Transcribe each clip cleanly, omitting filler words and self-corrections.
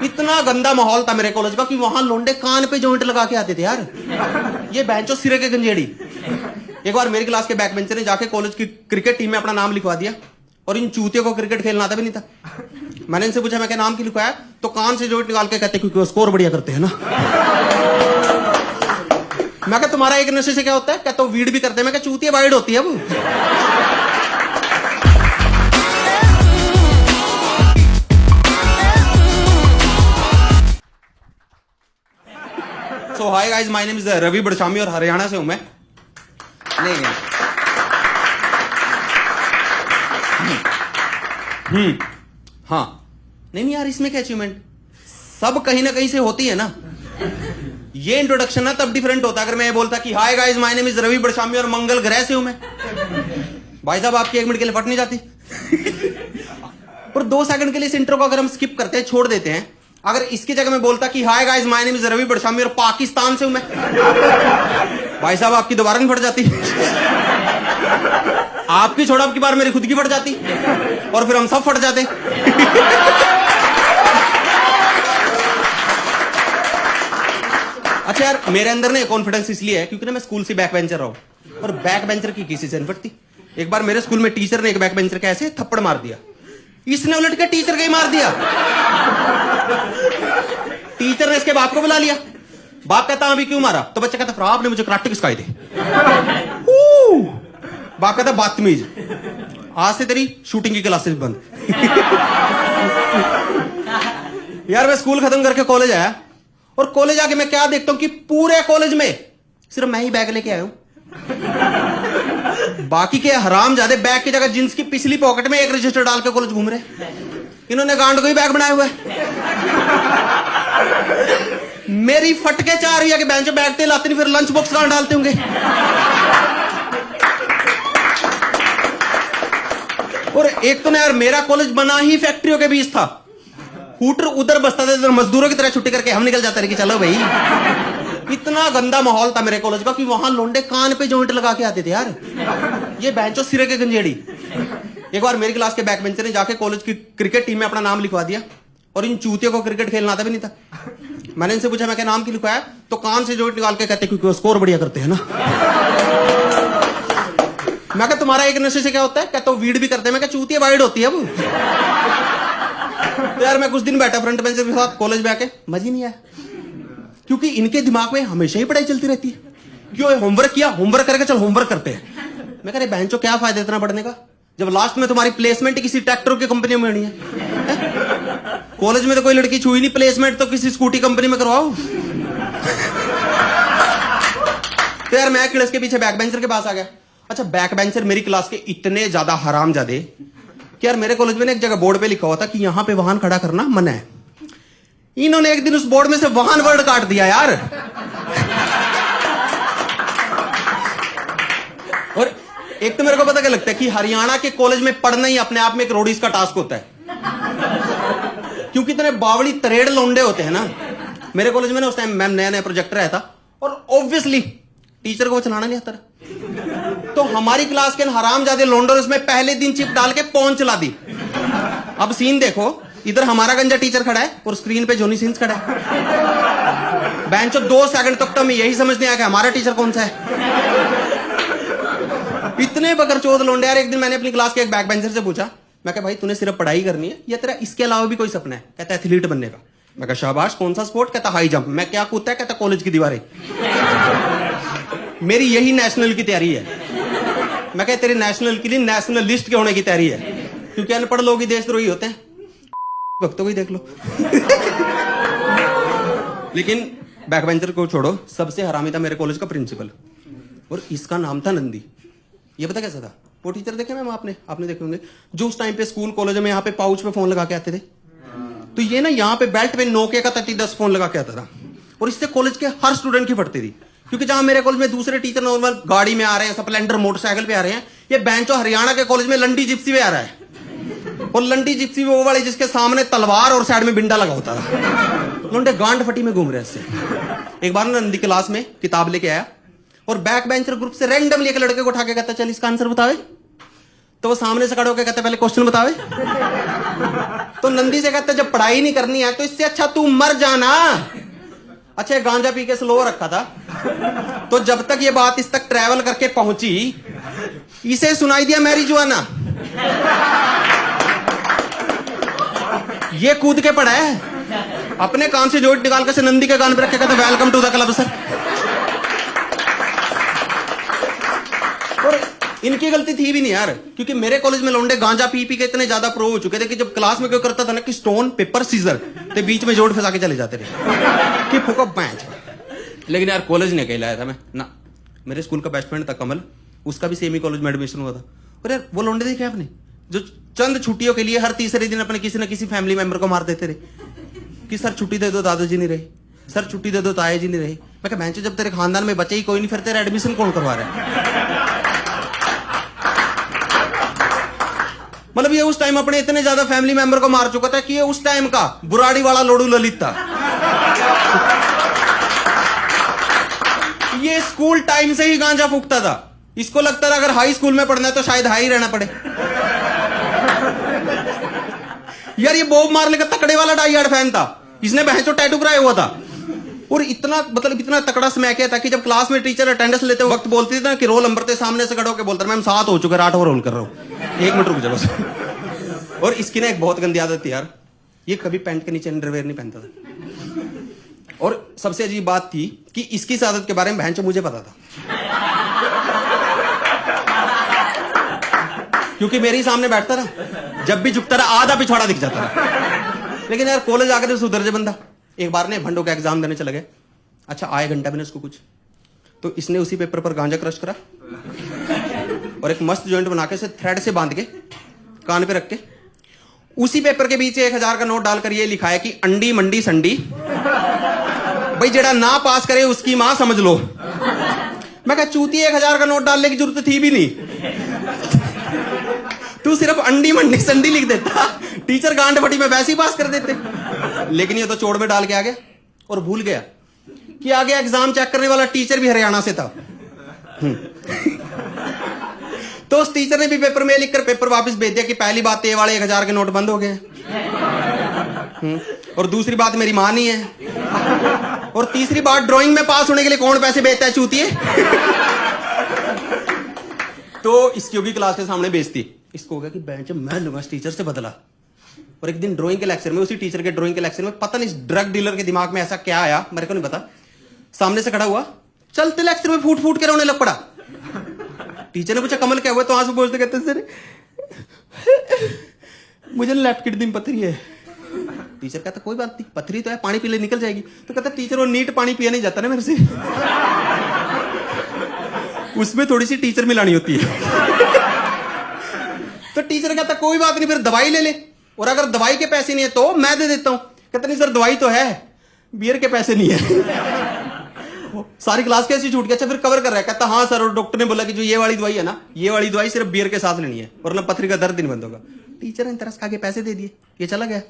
इतना गंदा माहौल था मेरे कॉलेज का कि वहां लोंडे कान पे जॉइंट लगा के आते थे यार। ये बेंचो सिरे के गंजेड़ी। एक बार मेरी क्लास के बैक बेंचर ने जाके कॉलेज की क्रिकेट टीम में अपना नाम लिखवा दिया और इन चूतियों को क्रिकेट खेलना आता भी नहीं था। मैंने इनसे पूछा मैं क्या नाम क्यों लिखवाया, तो कान से जॉइंट निकाल के कहते क्योंकि वो स्कोर बढ़िया करते हैं ना। मैं क्या तुम्हारा एक नशे से क्या होता है, क्या तो वीड भी करते हैं। मैं क्या चूतिया वाइड होती है वो। So hi guys, my name is Ravi Badshami और हरियाणा से हूं मैं। नहीं हाँ नहीं यार, इसमें क्या अचीवमेंट, सब कहीं ना कहीं से होती है ना। ये इंट्रोडक्शन ना तब डिफरेंट होता अगर मैं बोलता कि hi guys my name is Ravi Badshami और मंगल ग्रह से हूं मैं। भाई साहब आपकी 1 मिनट के लिए फट नहीं जाती। पर 2 सेकंड के लिए इस इंट्रो को अगर हम स्किप करते हैं, छोड़ देते हैं, अगर इसकी जगह मैं बोलता कि hi guys my name is Ravi Badshami और पाकिस्तान से हूं मैं, भाई साहब आपकी दोबारा नहीं फट जाती। आपकी छोड़ा आपकी बार मेरी खुद की फट जाती और फिर हम सब फट जाते। अच्छा यार, मेरे अंदर ना कॉन्फिडेंस इसलिए है क्योंकि ना मैं स्कूल से बैक बेंचर रहा हूं और बैक बेंचर की किसी से नहीं फटती। एक बार मेरे स्कूल में टीचर ने एक बैक बेंचर का ऐसे थप्पड़ मार दिया, इसने उलट के टीचर का ही मार दिया। टीचर ने इसके बाप को बुला लिया। बाप कहता अभी क्यों मारा, तो बच्चा कहता फिर आपने मुझे कराटे सिखाए थे। बाप कहता बदतमीज, आज से तेरी शूटिंग की क्लासेस बंद। यार मैं स्कूल खत्म करके कॉलेज आया और कॉलेज आके मैं क्या देखता हूं कि पूरे कॉलेज में सिर्फ मैं ही बैग लेके आया हूं। बाकी के हरामजादे बैग की जगह जींस की पिछली पॉकेट में एक रजिस्टर डाल के कॉलेज घूम रहे। इन्होंने गांड को ही बैग बनाया हुआ है। मेरी फटके चाह रही है कि बेंच बैठते लाते नहीं, फिर लंच बॉक्स कहां डालते होंगे। और एक तो ना यार, मेरा कॉलेज बना ही फैक्ट्रियों के बीच था। हूटर उधर बसता था, इधर मजदूरों की तरह छुट्टी करके हम निकल जाते रहे कि चलो भाई। इतना गंदा माहौल था मेरे कॉलेज का कि वहां लोंडे कान पे जॉइंट लगा के आते थे यार। ये बेंचो सिरे के गंजेड़ी। एक बार मेरी क्लास के बैक बेंचर ने जाके कॉलेज की क्रिकेट टीम में अपना नाम लिखवा दिया और इन चूतियों को क्रिकेट खेलना आता भी नहीं था। मैंने इनसे पूछा मैं क्या नाम क्यों लिखवाया, तो कान से जॉइंट निकाल के कहते क्योंकि वो स्कोर बढ़िया करते हैं ना। मैं क्या तुम्हारा एक नशे से क्या होता है, क्या तो वीड भी करते हैं। मैं क्या चूतिया वाइड होती है वो। तो यार मैं कुछ दिन बैठा फ्रंट बेंचर के साथ कॉलेज में आके, मजा ही नहीं आया क्योंकि इनके दिमाग में हमेशा ही पढ़ाई चलती रहती है। क्यों होमवर्क किया, होमवर्क करके चल होमवर्क करते हैं। मैं कह रहे बेंचो क्या फायदा इतना पढ़ने का जब लास्ट में तुम्हारी प्लेसमेंट किसी ट्रैक्टर की कंपनी में होनी है। कॉलेज में तो कोई लड़की छुई नहीं, प्लेसमेंट तो किसी स्कूटी कंपनी में करवाओ। तो यार मैं क्लास के पीछे बैक बेंचर के पास आ गया। अच्छा बैक बेंचर मेरी क्लास के इतने ज्यादा हरामजादे कि यार मेरे कॉलेज में ना एक जगह बोर्ड पे लिखा हुआ था कि यहां पे वाहन खड़ा करना मना है। इन्होंने एक दिन उस बोर्ड में से वाहन वर्ड काट दिया यार। और एक तो मेरे को पता क्या लगता है कि हरियाणा के कॉलेज में पढ़ना ही अपने आप में एक रोडीज का टास्क होता है क्योंकि इतने बावड़ी तरेड़ लौंडे होते हैं ना। मेरे कॉलेज में ना उस टाइम मैम नया नया प्रोजेक्टर आया था और ऑब्वियसली टीचर को वो चलाना नहीं आता था। तो हमारी क्लास के हरामजादे लौंडे उसमें पहले दिन चिप डाल के पौन चला दी। अब सीन देखो, इधर हमारा गंजा टीचर खड़ा है और स्क्रीन पे जॉनी सिंस खड़ा है। बेंचो 2 सेकंड तक तो हमें यही समझ नहीं आया कि हमारा टीचर कौन सा है। इतने बकरचोद लौंडे यार। एक दिन मैंने अपनी क्लास के एक बैक बेंचर से पूछा, मैं कहा भाई तूने सिर्फ पढ़ाई करनी है या तेरा इसके अलावा भी कोई सपना है? कहता एथलीट बनने का। मैं कहा शाबाश, कौन सा स्पोर्ट? कहता हाई जंप। मैं क्या कूदता है? कहता कॉलेज की दीवारें। मेरी यही नेशनल की तैयारी है। मैं कहा तेरे नेशनल के लिए नेशनलिस्ट के होने की तैयारी है क्योंकि अनपढ़ लोग ही देशद्रोही होते हैं। वक्तों को ही देख लो। लेकिन बैक बेंचर को छोड़ो, सबसे हरामी था मेरे कॉलेज का प्रिंसिपल और इसका नाम था नंदी। ये पता कैसा था? वो टीचर देखे मैम आपने देखे होंगे जो उस टाइम पे स्कूल कॉलेज में यहाँ पे पाउच पे फोन लगा के आते थे। तो ये ना यहाँ पे बेल्ट पे नोकिया का 3010 फोन लगा के आता था और इससे कॉलेज के हर स्टूडेंट की फटती थी क्योंकि जहां मेरे कॉलेज में दूसरे टीचर नॉर्मल गाड़ी में आ रहे हैं, स्प्लेंडर मोटरसाइकिल पे आ रहे हैं, ये बेंचो हरियाणा के कॉलेज में लंडी जिप्सी पे आ रहा है। और लंडी जिप्सी वो वाली जिसके सामने तलवार और साइड में बिंडा लगा होता था। लंडे गांड फटी में घूम रहे इससे। एक बार ना नंदी क्लास में किताब लेके आया और बैक बेंचर ग्रुप से रैंडमली एक लड़के को उठा के कहता चल इसका आंसर बतावे। तो वो सामने से खड़े होकर कहते पहले क्वेश्चन बतावे। तो नंदी से कहते जब पढ़ाई नहीं करनी है तो इससे अच्छा तू मर जाना। अच्छा, गांजा पी के स्लो रखा था, तो जब तक ये बात इस तक ट्रैवल करके पहुंची, इसे सुनाई दिया मैरिजुआना। ये कूद के पड़ा है, अपने कान से जोड़ निकाल के नंदी के कान पे रखे, कहते welcome to the club sir. और इनकी गलती थी भी नहीं यार, क्योंकि मेरे कॉलेज में लौंडे गांजा पी पी के इतने ज्यादा प्रो हो चुके थे कि जब क्लास में क्यों करता था ना कि स्टोन पेपर सीजर ते बीच में जोड़ फंसा के चले जाते थे कि फुका पैंच। लेकिन यार कॉलेज ने कहलाया था मैं ना। मेरे स्कूल का बेस्ट फ्रेंड था कमल, उसका भी सेम ही कॉलेज में एडमिशन हुआ था। और यार वो लौंडे देखे आपने जो चंद छुट्टियों के लिए हर तीसरे दिन अपने किसी न किसी फैमिली मेंबर को मार देते रहे कि सर छुट्टी दे दो दादाजी नहीं रहे, सर छुट्टी दे दो ताया जी नहीं रहे। मैं कहा बेंच, जब तेरे खानदान में बच्चे ही कोई नहीं, फिर तेरा एडमिशन कौन करवा रहा है? मतलब ये उस टाइम अपने इतने ज्यादा फैमिली मेंबर को मार चुका था कि ये उस टाइम का बुराड़ी वाला लोडू ललित था। ये स्कूल टाइम से ही गांजा फूकता था। इसको लगता था अगर हाई स्कूल में पढ़ना है तो शायद हाई रहना पड़े। यार ये बॉब मार्ले का तकड़े वाला डाई हार्ड फैन था, इसने बहन टैटू कराया हुआ था। और इतना मतलब इतना तकड़ा स्मैक था कि जब क्लास में टीचर अटेंडेंस लेते वक्त बोलती थी ना कि रोल नंबर थे, सामने से खड़ा होकर बोलता मैम 7 हो चुके, 8 और रोल कर रहा हूं, 1 मिनट रुक जाओ बस। और इसकी ना एक बहुत गंदी आदत थी यार, ये कभी पैंट के नीचे अंडरवेयर नहीं पहनता था। और सबसे अजीब बात थी कि इसकी इस आदत के बारे में बहन मुझे पता था, क्योंकि मेरे ही सामने बैठता था, जब भी झुकता रहा आधा पिछवाड़ा दिख जाता था। लेकिन यार कॉलेज आकर सुधर जाए बंदा। एक बार ने भंडों का एग्जाम देने चला गया। अच्छा, आए घंटा मैंने उसको कुछ, तो इसने उसी पेपर पर गांजा क्रश करा और एक मस्त जॉइंट बना के उसे थ्रेड से बांध के कान पे रख के उसी पेपर के बीच 1000 का नोट डालकर ये लिखा है कि अंडी मंडी संडी, भाई जेड़ा ना पास करे उसकी मां समझ लो। मैं कहा चूती 1000 का नोट डालने की जरूरत थी भी नहीं, तू सिर्फ अंडी मंडी संडी लिख देता, टीचर गांड फटी में वैसे ही पास कर देते। लेकिन ये तो चोड़ में डाल के आ गया और भूल गया कि आगे एग्जाम चेक करने वाला टीचर भी हरियाणा से था। तो उस टीचर ने भी पेपर में लिखकर पेपर वापस भेज दिया कि पहली बात ये वाले 1000 के नोट बंद हो गए, और दूसरी बात मेरी मां नहीं है, और तीसरी बात ड्राइंग में पास होने के लिए कौन पैसे भेजता है चूतिए। तो इसकी होगी क्लास के सामने बेइज्जती। इसको होगा कि बेंच मैं लूंगा इस टीचर से बदला। और एक दिन ड्राइंग के लेक्चर में, उसी टीचर के ड्राइंग के लेक्चर में, पता नहीं ड्रग डीलर के दिमाग में ऐसा क्या आया, मेरे को नहीं पता, सामने से खड़ा हुआ, चलते लेक्चर में फूट फूट के रोने लग पड़ा। टीचर ने पूछा कमल क्या हुआ, तो आंसू पोंछते कहते सर मुझे लेफ्ट किडनी में पथरी है। टीचर कहता कोई बात नहीं, पथरी तो है, पानी पी ले निकल जाएगी। तो कहता टीचर वो नीट पानी पिया नहीं जाता ना मेरे से, उसमें थोड़ी सी टीचर मिलानी होती है। तो टीचर कहता कोई बात नहीं, फिर दवाई ले ले, और अगर दवाई के पैसे नहीं है तो मैं दे देता हूं। कहता नहीं सर दवाई तो है, बियर के पैसे नहीं है। सारी क्लास कैसी छूट गया। अच्छा फिर कवर कर रहा है, कहता हाँ सर, और डॉक्टर ने बोला कि जो ये वाली दवाई है ना, ये वाली दवाई सिर्फ बियर के साथ लेनी है, वरना पथरी का दर्द नहीं बंद होगा। टीचर ने तरस खा के पैसे दे दिए, ये चला गया।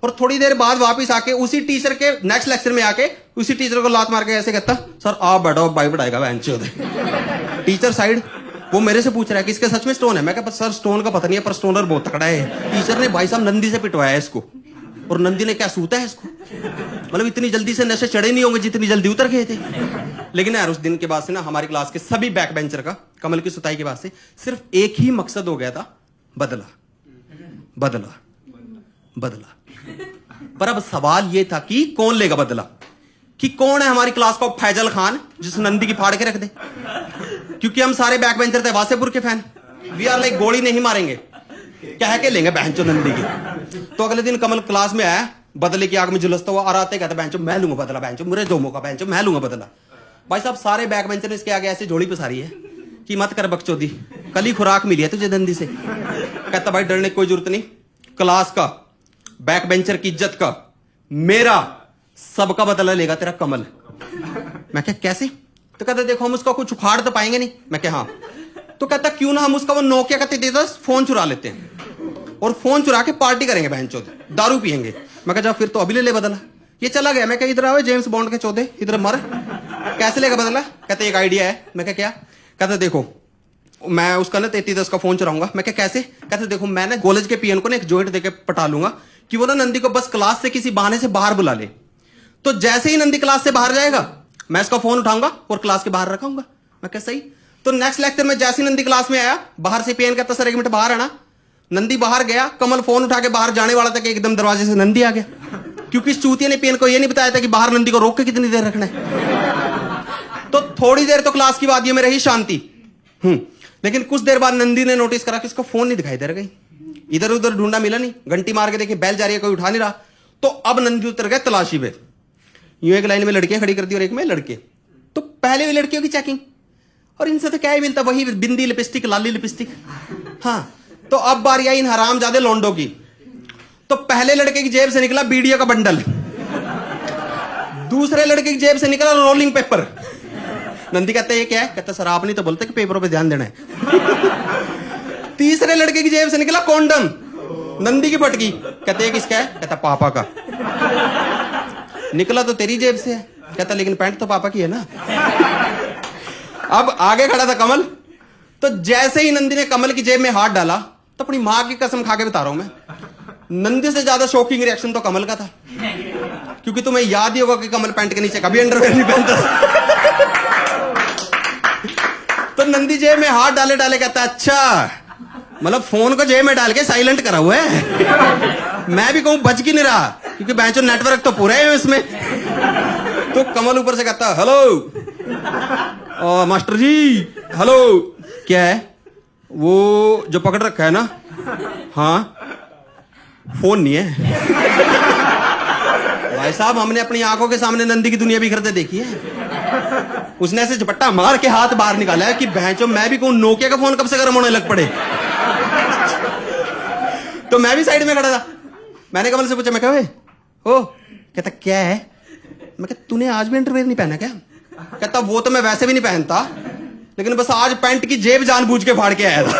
और थोड़ी देर बाद वापस आके उसी टीचर के नेक्स्ट लेक्चर में आके उसी टीचर को लात मार के ऐसे कहता सर आप बैठो, भाई बढ़ाएगा वह। टीचर साइड, वो मेरे से पूछ रहा है कि इसके सच में स्टोन है। मैं कहता सर स्टोन का पता नहीं है, पर स्टोनर बहुत तगड़ा है। टीचर ने भाई साहब नंदी से पिटवाया है इसको, और नंदी ने क्या सूता है इसको, मतलब इतनी जल्दी से नशे चढ़े नहीं होंगे जितनी जल्दी उतर गए थे। लेकिन यार उस दिन के बाद से ना हमारी क्लास के सभी बैक बेंचर का कमल की सुताई के बाद से सिर्फ एक ही मकसद हो गया था, बदला बदला बदला। पर अब सवाल यह था कि कौन लेगा बदला, कि कौन है हमारी क्लास का फैजल खान जिस नंदी की फाड़ के रख दे। क्योंकि हम सारे बैक बेंचर थे वासेपुर के फैन, वी आर लाइक गोली नहीं मारेंगे, कह के लेंगे बहनचो नंदी की। तो अगले दिन कमल क्लास में आया, बदले की आग में झुलसता हुआ, और आते कहता बहनचो मैं लूंगा बदला, बहनचो मेरे दो मौका, बहनचो मैं लूंगा बदला। भाई साहब सारे बैक बेंचर ने इसके आगे ऐसे झोली पसारी है कि मत कर बकचोदी, कल ही खुराक मिली है तुझे नंदी से। कहता भाई डरने की कोई जरूरत नहीं, क्लास का, बैक बेंचर की इज्जत का, मेरा, सबका बदला लेगा तेरा कमल। मैं क्या कैसे? तो कहता देखो हम उसका कुछ उखाड़ तो पाएंगे नहीं। मैं क्या हाँ। तो कहता क्यों ना हम उसका वो नोकिया का 3310 फोन चुरा लेते हैं, और फोन चुरा के पार्टी करेंगे बहनचोद, दारू पियेंगे। मैं कहा फिर तो अभी ले ले बदला। ये चला गया। मैं क्या इधर आओ जेम्स बॉन्ड के चौधे, इधर मर। कैसे लेगा बदला? कहते एक आइडिया है। मैं क्या? कहता देखो मैं उसका ना 3310 का फोन चलाऊंगा। मैं क्या कैसे? कहते देखो मैं ना कॉलेज के पीएन को ना एक जॉइंट देके पटा लूंगा कि वो ना नंदी को बस क्लास से किसी बहाने से बाहर बुला ले। तो जैसे ही नंदी क्लास से बाहर जाएगा मैं इसका फोन उठाऊंगा और क्लास के बाहर रखाऊंगा। मैं क्या सही? तो नेक्स्ट लेक्चर में जैसे ही नंदी क्लास में आया, बाहर से पीएन कहता सर 1 मिनट बाहर आना। नंदी बाहर गया, कमल फोन उठा के बाहर जाने वाला था कि एकदम दरवाजे से नंदी आ गया, क्योंकि इस चूतिया ने पीएन को यह नहीं बताया था कि बाहर नंदी को रोक के कितनी देर रखना है। तो थोड़ी देर तो क्लास की वादियों में रही शांति। लेकिन कुछ देर बाद नंदी ने नोटिस करा कि इसका फोन नहीं दिखाई दे रहा। इधर उधर ढूंढा, मिला नहीं। घंटी मार के देखी बैल जा रही है, कोई उठा नहीं रहा। तो अब नंदी उतर गए तलाशी पे। यूं एक लाइन में लड़कियां खड़ी कर दी और एक में लड़के। तो पहले भी लड़कियों की चेकिंग, और इनसे तो क्या ही मिलता, वही बिंदी लिपस्टिक, लाली लिपस्टिक। हाँ, तो अब बारी आई इन हरामजादे लोंडो की। तो पहले लड़के की जेब से निकला वीडियो का बंडल, दूसरे लड़के की जेब से निकला रोलिंग पेपर। नंदी कहते ये क्या है? कहता सर आप नहीं तो बोलते कि पेपरों पे ध्यान देना है। तीसरे लड़के की जेब से निकला कॉन्डम। नंदी की पटकी। कहते ये किसका है? कहता पापा का। निकला तो तेरी जेब से है। कहता लेकिन पैंट तो पापा की है ना। अब आगे खड़ा था कमल। तो जैसे ही नंदी ने कमल की जेब में हाथ डाला, तो अपनी मां की कसम खा के बता रहा हूं मैं, नंदी से ज्यादा शॉकिंग रिएक्शन तो कमल का था। क्योंकि तुम्हें याद ही होगा कि कमल पैंट के नीचे कभी अंडरवेयर नहीं पहनता। तो नंदी जेब में हाथ डाले डाले कहता अच्छा, मतलब फोन को जेब में डाल के साइलेंट करा हुआ है। मैं भी कहूं बच की नहीं रहा, क्योंकि बेंचो नेटवर्क तो पूरा है इसमें। तो कमल ऊपर से कहता हेलो मास्टर जी, हेलो। क्या है? वो जो पकड़ रखा है ना, हाँ फोन नहीं है। भाई साहब हमने अपनी आंखों के सामने नंदी की दुनिया बिखरते देखी है। उसने ऐसे झपट्टा मार के हाथ बाहर निकाला है कि भैंचो मैं भी कहूं नोकिया का फोन कब से गर्म होने लग पड़े। तो मैं भी साइड में खड़ा था। मैंने कमल से पूछा, मैं कहा ओ, कहता क्या है? मैं कहा तूने आज भी अंडरवेयर नहीं पहना क्या? कहता वो तो मैं वैसे भी नहीं पहनता, लेकिन बस आज पैंट की जेब जानबूझ के फाड़ के आया था।